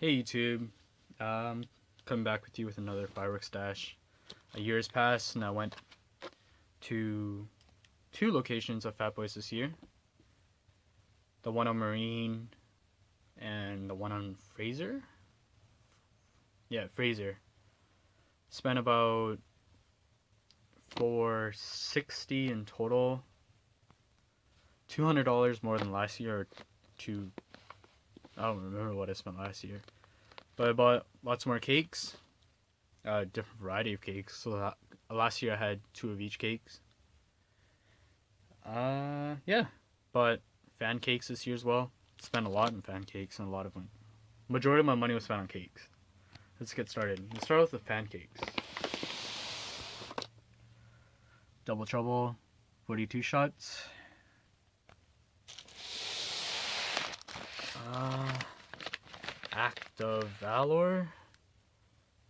Hey YouTube, coming back with you with another fireworks stash. A year has passed and I went to two locations of Fatboys this year. The one on Marine and the one on Fraser. Yeah, Fraser. Spent about $460 in total. $200 more than last year, or two. I don't remember what I spent last year. But I bought lots more cakes, a different variety of cakes. So last year I had two of each cakes. Yeah, but fan cakes this year as well. Spent a lot in fan cakes and a lot of them. Majority of my money was spent on cakes. Let's get started. Let's start with the fan cakes. Double Trouble, 42 shots. Act of Valor,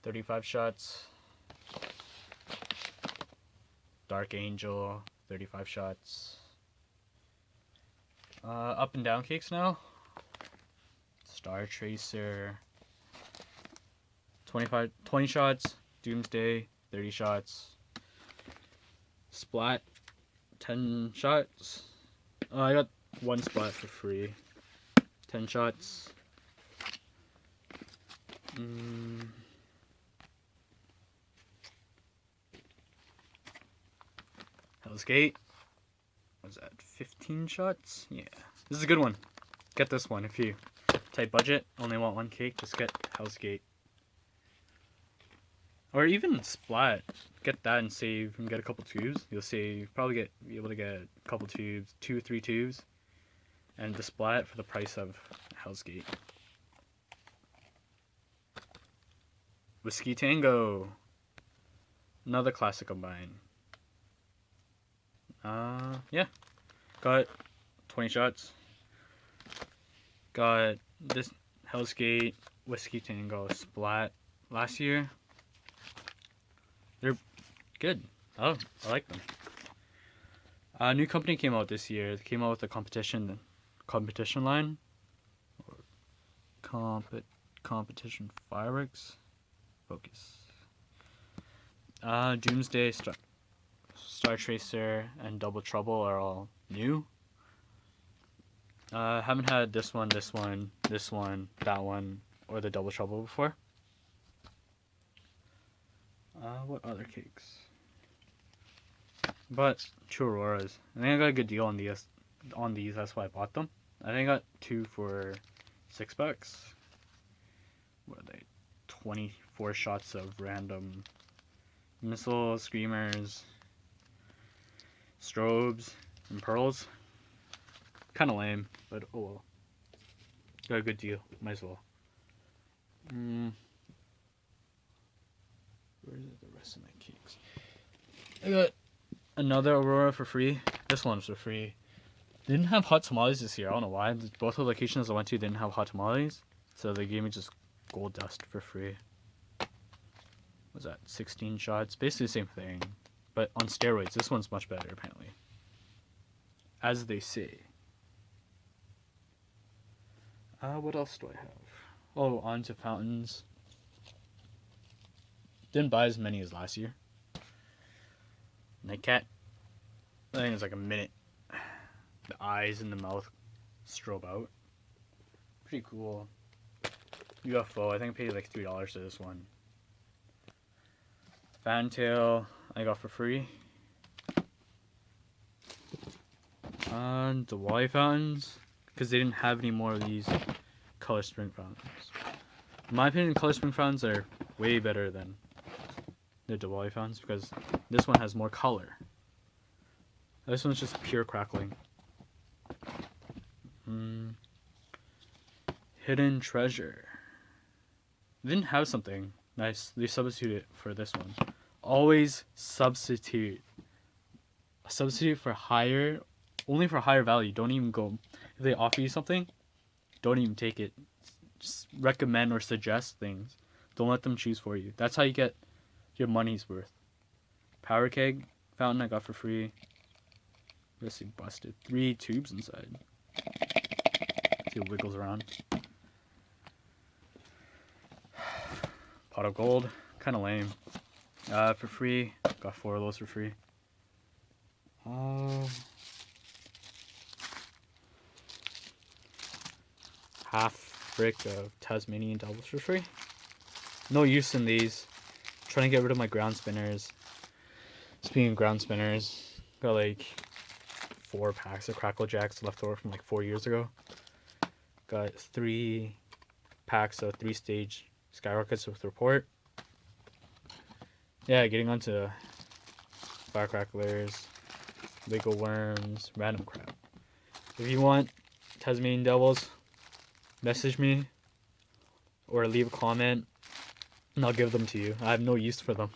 35 shots. Dark Angel, 35 shots. Up and down cakes now. Star Tracer, 20 shots. Doomsday, 30 shots. Splat, 10 shots. I got one splat for free. 10 shots. Hell's Gate. What was that? 15 shots? Yeah. This is a good one. Get this one if you tight budget, only want one cake, just get Hell's Gate. Or even Splat. Get that and save and get a couple tubes. You'll save, be able to get a couple tubes, 2-3 tubes. And the Splat for the price of Hell's Gate. Whiskey Tango. Another classic of mine. Yeah. Got 20 shots. Got this Hell's Gate, Whiskey Tango, Splat last year. They're good. Oh, I like them. A new company came out this year. They came out with a competition line. Competition Fireworks. Focus. Doomsday, Star Tracer, and Double Trouble are all new. Haven't had this one, that one, or the Double Trouble before. What other cakes? But two Auroras. I think I got a good deal on these. That's why I bought them. I think I got two for $6. What are they? 24 shots of random missiles, screamers, strobes, and pearls. Kind of lame, but oh well. Got a good deal. Might as well. Where's the rest of my cakes? I got another Aurora for free. This one's for free. They didn't have hot tamales this year. I don't know why. Both the locations I went to didn't have hot tamales. So they gave me just gold dust for free. What's that? 16 shots? Basically the same thing. But on steroids. This one's much better apparently. As they say. What else do I have? Oh, on to fountains. Didn't buy as many as last year. Nightcat. I think it's like a minute. The eyes and the mouth strobe out. Pretty cool. UFO. I think I paid like $3 for this one. Fantail. I got for free. The Wally fountains. Because they didn't have any more of these color spring fountains. In my opinion, color spring fountains are way better than the Diwali fountains because this one has more color. This one's just pure crackling. Hidden Treasure. They didn't have something nice. They substituted for this one. Always substitute. A substitute for higher, only for higher value. Don't even go. If they offer you something, don't even take it. Just recommend or suggest things. Don't let them choose for you. That's how you get your money's worth. Power keg fountain I got for free. This thing busted. 3 tubes inside. See, it wiggles around. pot of gold. Kind of lame. For free. Got 4 of those for free. Half brick of Tasmanian devils for free. No use in these. Trying to get rid of my ground spinners. Speaking of ground spinners, got like 4 packs of Crackle Jacks left over from like 4 years ago. Got 3 packs of 3-stage Skyrockets with report. Yeah, getting onto Firecracklers, Wiggle Worms, random crap. If you want Tasmanian Devils, message me or leave a comment and I'll give them to you. I have no use for them.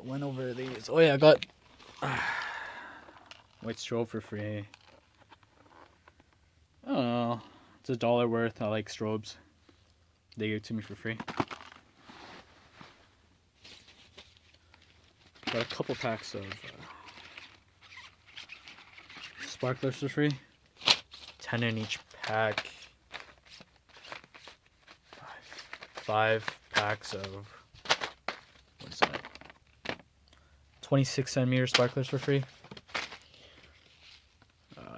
Went over these. Oh yeah, I got White Strobe for free. I don't know. It's $1 worth. I like strobes. They gave it to me for free. Got a couple packs of sparklers for free. 10 in each pack. 5 packs of, what's that? 26 centimeter sparklers for free.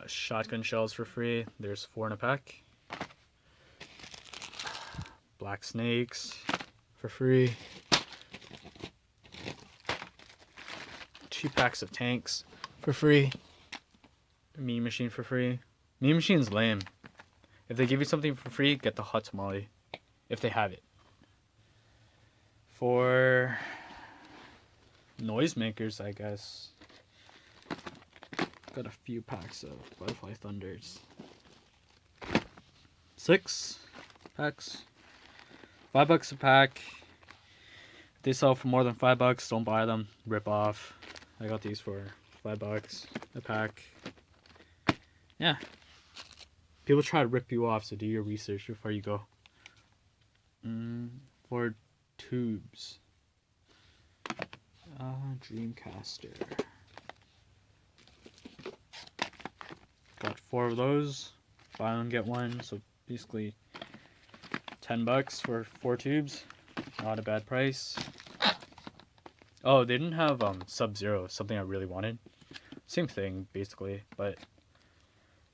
Shotgun shells for free. There's 4 in a pack. Black snakes for free. 2 packs of tanks for free. Meme machine for free. Meme machine's lame. If they give you something for free, get the hot tamale. If they have it. For noisemakers, I guess. Got a few packs of Butterfly Thunders. 6 packs. $5 a pack. If they sell for more than $5, don't buy them. Rip off. I got these for $5 a pack. Yeah. People try to rip you off, so do your research before you go. For tubes. Dreamcaster. Got 4 of those. Buy one, get one. So basically $10 for 4 tubes. Not a bad price. Oh, they didn't have Sub-Zero, something I really wanted. Same thing, basically, but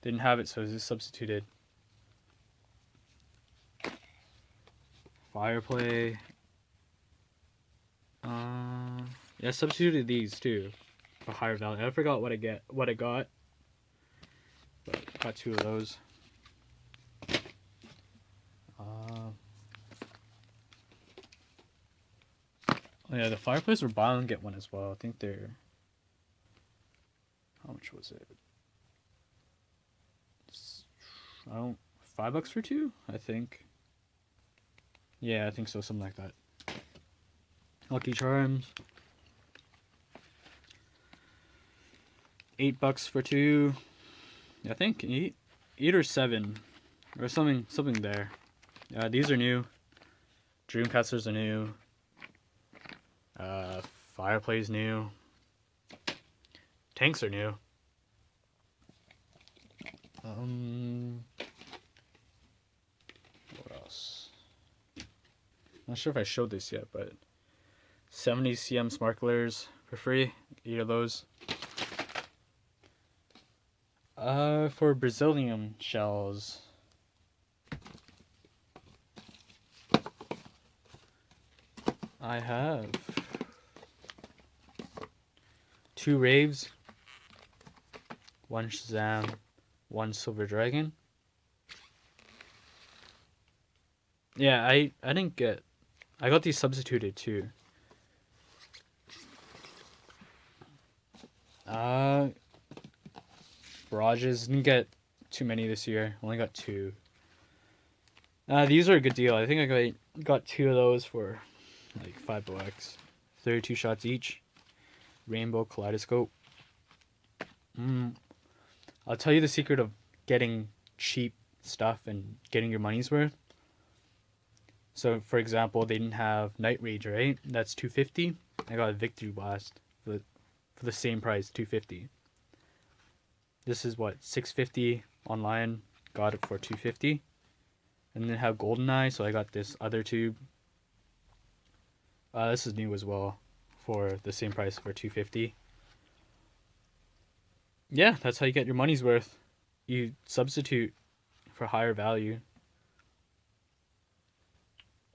didn't have it, so it was substituted. Fireplay. Yeah, substituted these too for higher value. I forgot what I got, but got 2 of those. Oh yeah, the fireplace were buy one get one as well. I think they're, how much was it? I don't, $5 for 2, I think. Yeah, I think so, something like that. Lucky Charms. $8 for 2. I think 8 or 7 or something there. These are new. Dreamcasters are new. Fireplace new. Tanks are new. What else? Not sure if I showed this yet, but 70 cm sparklers for free. 8 of those. For Brazilian shells, I have 2 Raves, 1 Shazam, 1 Silver Dragon. Yeah, I didn't get, I got these substituted too. Barrages, didn't get too many this year. Only got 2. These are a good deal. I think I got 2 of those for like $5. 32 shots each. Rainbow Kaleidoscope. I'll tell you the secret of getting cheap stuff and getting your money's worth. So, for example, they didn't have Night Rage, right? That's $250. I got a Victory Blast for the same price, $250. This is what, $650 online. Got it for $250. And then have GoldenEye, so I got this other tube. This is new as well, for the same price for $250. Yeah, that's how you get your money's worth. You substitute for higher value.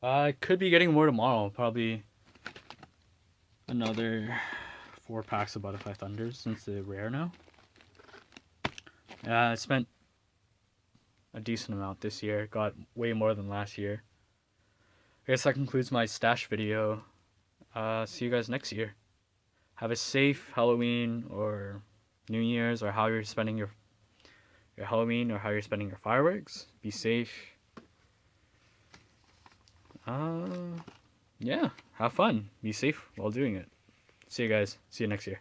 I could be getting more tomorrow. Probably another 4 packs of Butterfly Thunders since they're rare now. I spent a decent amount this year. Got way more than last year. I guess that concludes my stash video. See you guys next year. Have a safe Halloween or New Year's, or how you're spending your Halloween, or how you're spending your fireworks. Be safe. Yeah, have fun. Be safe while doing it. See you guys. See you next year.